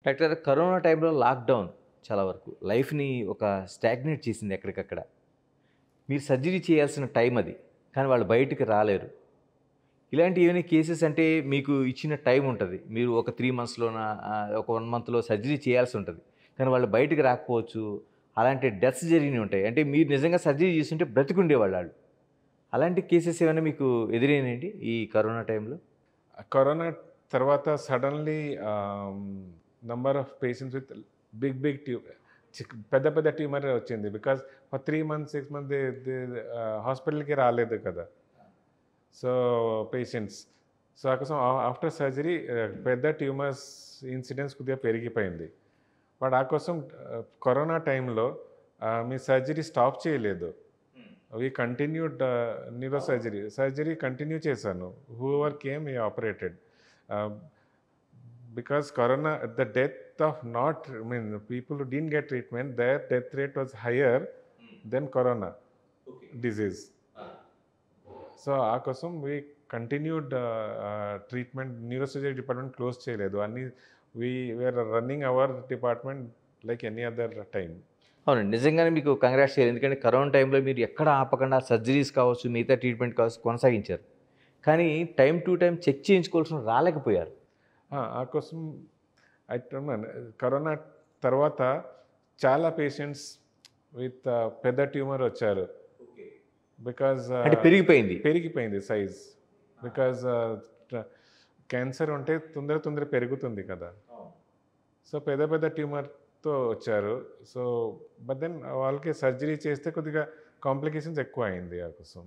Doctor corona టైంలో lockdown చాలా వరకు లైఫ్‌ని ఒక స్టాగ్నేట్ చేసింది ఎక్కడికక్కడ. మీరు సర్జరీ చేయాల్సిన టైం అది. కానీ వాళ్ళు బయటికి రాలేరు. ఇలాంటి ఏమైనా కేసెస్ అంటే మీకు ఇచ్చిన టైం ఉంటది. మీరు ఒక 3 మంత్స్‌లోన ఒక 1 మంత్‌లో సర్జరీ చేయాల్సి ఉంటది. కానీ వాళ్ళు బయటికి రాకపోవచ్చు. అలాంటి డెత్స్ జరిగినవి ఉంటాయి. అంటే మీరు నిజంగా సర్జరీ చేసుంటే బ్రతికుండేవాళ్ళు ఆళ్ళు. అలాంటి కేసెస్ ఏమైనా మీకు ఎదురైనాయండి ఈ కరోనా టైంలో? కరోనా తర్వాత suddenly number of patients with big పెద్ద పెద్ద ట్యూమర్ వచ్చింది. బికాజ్ ఫర్ 3 మంత్స్, 6 మంత్స్ హాస్పిటల్‌కి రాలేదు కదా! So, patients. సో, ఆ కోసం ఆఫ్టర్ సర్జరీ పెద్ద ట్యూమర్స్ ఇన్సిడెన్స్ కొద్దిగా పెరిగిపోయింది. బట్ ఆ కోసం కరోనా టైంలో మీ సర్జరీ స్టాప్ చేయలేదు. We continued neuro surgery. Surgery continue చేశాను. Whoever came we operated. Ah, because corona the death of not I mean people who didn't get treatment their death rate was higher than corona disease. So, ఆ కోసం we continued treatment. Neuro surgery department close చేయలేదు. We were running our department like any other time. అవునండి. నిజంగానే మీకు congrats చేయాలి. ఎందుకంటే corona టైంలో మీరు ఎక్కడ ఆపకుండా సర్జరీస్ కావచ్చు, మిగతా ట్రీట్మెంట్ కావచ్చు కొనసాగించారు. కానీ టైమ్ టు టైమ్ చెక్ చేయించుకోవాల్సిన రాలేకపోయారు. ఆ కోసం కరోనా తర్వాత చాలా పేషెంట్స్ విత్ పెద్ద ట్యూమర్ వచ్చారు. బికాజ్ అంటే పెరిగిపోయింది. పెరిగిపోయింది సైజ్. బికాజ్ క్యాన్సర్ ఉంటే తొందర పెరుగుతుంది కదా! సో, పెద్ద పెద్ద ట్యూమర్‌తో వచ్చారు. సో, బట్ దెన్ వాళ్ళకి సర్జరీ చేస్తే కొద్దిగా కాంప్లికేషన్స్ ఎక్కువ అయింది ఆ కోసం.